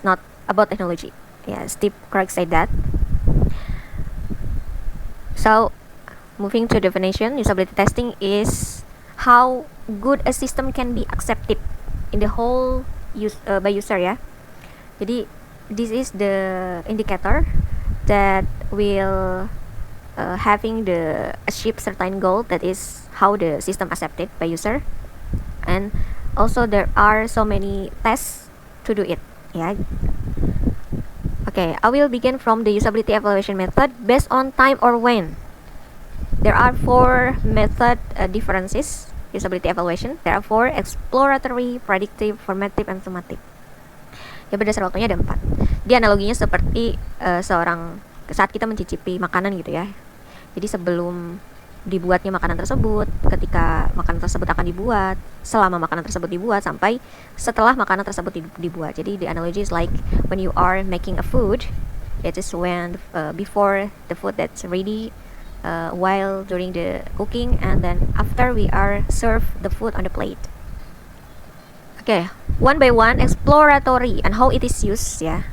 not about technology. Yeah, Steve Krug said that. So, moving to definition, usability testing is how good a system can be accepted in the whole by user ya. Jadi this is the indicator that will having the achieve certain goal, that is how the system accepted by user, and also there are so many tests to do it. Yeah. Okay, I will begin from the usability evaluation method based on time or when. There are 4 method differences usability evaluation. There are 4: exploratory, predictive, formative, and summative. Ya, berdasar waktunya ada 4. Dia analoginya seperti seorang saat kita mencicipi makanan gitu ya. Jadi sebelum dibuatnya makanan tersebut, ketika makanan tersebut akan dibuat, selama makanan tersebut dibuat, sampai setelah makanan tersebut dibuat. Jadi the analogy is like when you are making a food, it is when before the food that's ready, while during the cooking, and then after we are serve the food on the plate. Okay, one by one, exploratory and how it is used. Yeah,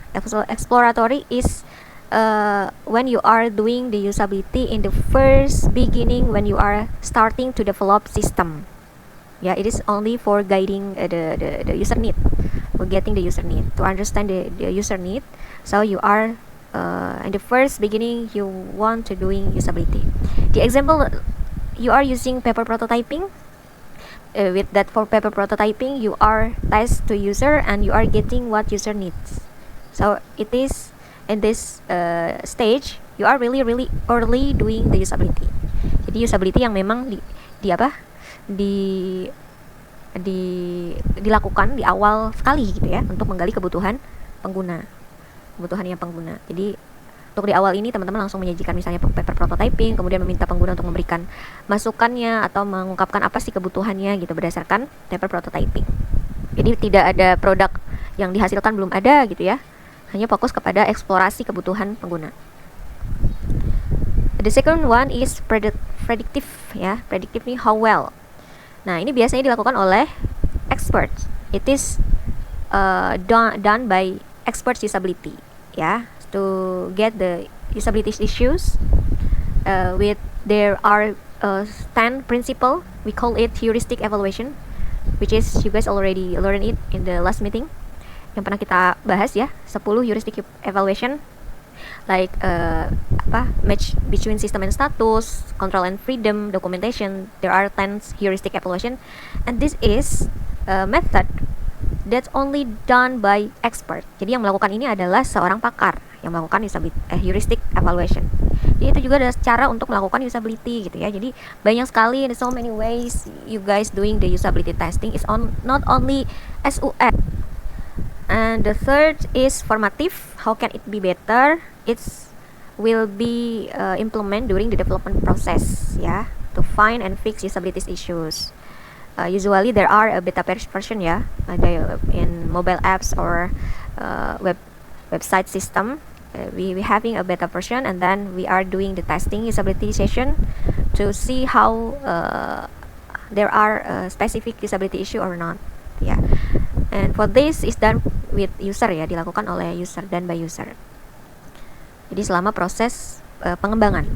exploratory is when you are doing the usability in the first beginning, when you are starting to develop system. Yeah, it is only for guiding the user need, for getting the user need, to understand the user need. So you are in the first beginning, you want to doing usability. The example, you are using paper prototyping. With that, for paper prototyping, you are test to user and you are getting what user needs. So it is in this stage, you are really early doing the usability. Jadi usability yang memang dilakukan di awal sekali gitu ya, untuk menggali kebutuhan pengguna. Jadi untuk di awal ini teman-teman langsung menyajikan misalnya paper prototyping, kemudian meminta pengguna untuk memberikan masukannya atau mengungkapkan apa sih kebutuhannya gitu berdasarkan paper prototyping. Jadi tidak ada produk yang dihasilkan, belum ada gitu ya. Hanya fokus kepada eksplorasi kebutuhan pengguna. The second one is predictive ya. Predictive nih, how well. Nah, ini biasanya dilakukan oleh experts. It is done by experts usability ya, to get the usability issues. There are 10 principle. We call it heuristic evaluation, which is you guys already learned it in the last meeting yang pernah kita bahas ya. 10 heuristic evaluation, like match between system and status, control and freedom, documentation. There are 10 heuristic evaluation, and this is a method that's only done by expert. Jadi yang melakukan ini adalah seorang pakar yang melakukan heuristic evaluation. Jadi itu juga adalah cara untuk melakukan usability gitu ya. Jadi banyak sekali, so many ways you guys doing the usability testing is not only SUS. And the third is formative. How can it be better? It's will be implement during the development process ya, to find and fix usability issues. Usually there are a beta version ya, in mobile apps or website system. We having a beta version, and then we are doing the testing usability session to see how there are specific usability issue or not. Yeah, and for this is done with user ya, dilakukan oleh user dan by user. Jadi selama proses pengembangan.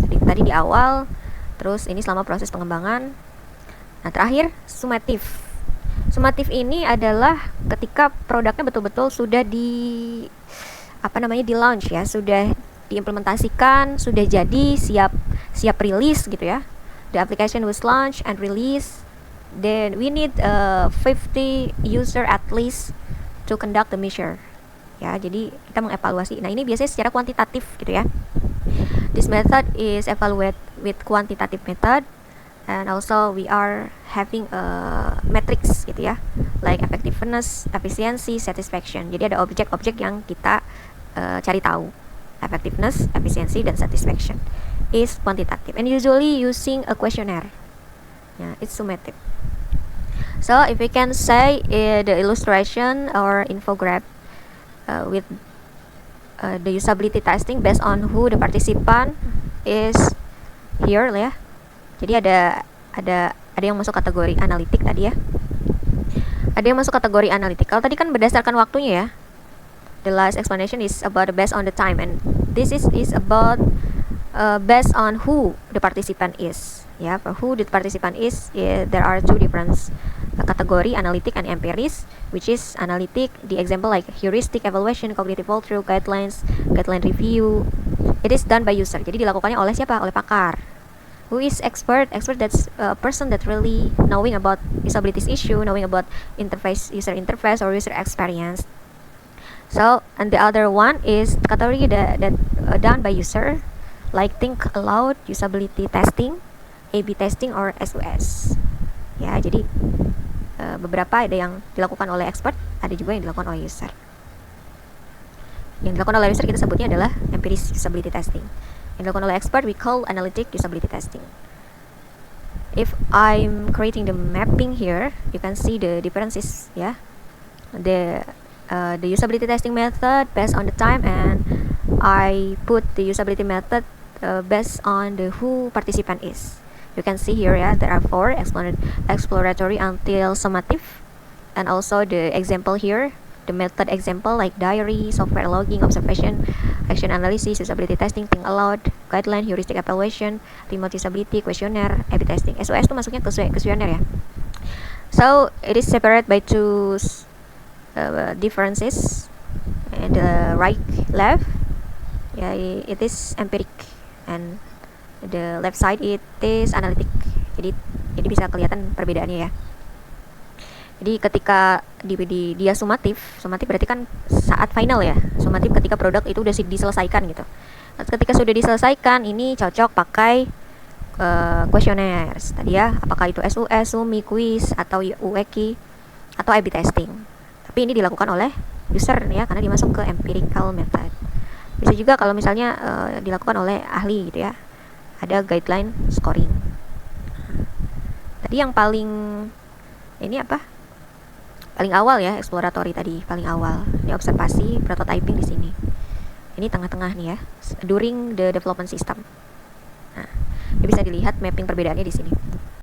Jadi tadi di awal, terus ini selama proses pengembangan. Nah, terakhir summative. Summative ini adalah ketika produknya betul-betul sudah di launch ya, sudah diimplementasikan, sudah jadi siap rilis gitu ya. The application was launched and released. Then we need 50 user at least to conduct the measure. Ya, jadi kita mengevaluasi. Nah, ini biasanya secara kuantitatif gitu ya. This method is evaluate with quantitative method, and also we are having metrics gitu ya, like effectiveness, efficiency, satisfaction. Jadi ada objek-objek yang kita cari tahu. Effectiveness, efficiency, dan satisfaction is quantitative, and usually using a questionnaire. Yeah, it's summative. So if we can say the illustration or infographic with the usability testing based on who the participant is here ya. Jadi ada yang masuk kategori analitik tadi ya. Ada yang masuk kategori analitik. Kalau tadi kan berdasarkan waktunya ya. the last explanation is about based on the time, and this is about based on who the participant is. Yeah, for who the participant is, there are two different category, analytic and empiris, which is analytic, the example like heuristic evaluation, cognitive walkthrough, guideline review. It is done by user. Jadi dilakukannya oleh siapa? Oleh pakar. Who is expert? Expert, that's a person that really knowing about usability issue, knowing about user interface or user experience. So, and the other one is category that done by user, like think aloud, usability testing, A/B testing, or SOS. Ya, jadi beberapa ada yang dilakukan oleh expert, ada juga yang dilakukan oleh user. Yang dilakukan oleh user kita sebutnya adalah empiris usability testing. Yang dilakukan oleh expert we call analytic usability testing. If I'm creating the mapping here, you can see the differences, ya. The usability testing method based on the time, and I put the usability method based on the who participant is. You can see here, yeah, there are 4: exploratory until summative, and also the example here, the method example like diary, software logging, observation, action analysis, usability testing, think aloud, guideline, heuristic evaluation, remote usability, questionnaire, A/B testing. SOS itu masuknya ke questionnaire, ya. So it is separate by two differences, and the right, left, yeah, it is empiric, and the left side it is analytic. Jadi bisa kelihatan perbedaannya, ya. Jadi ketika dia sumatif berarti kan saat final, ya. Sumatif ketika produk itu udah diselesaikan gitu. Nah, ketika sudah diselesaikan, ini cocok pakai questionnaires tadi, ya. Apakah itu SUS, SUMI, quiz, atau UEKI, atau A/B testing. Tapi ini dilakukan oleh user, ya, karena dia masuk ke empirical method. Bisa juga kalau misalnya dilakukan oleh ahli gitu, ya. Ada guideline scoring. Tadi yang paling ini apa? Paling awal, ya, exploratory tadi paling awal. Ini observasi, prototyping di sini. Ini tengah-tengah nih, ya, during the development system. Nah, ini bisa dilihat mapping perbedaannya di sini.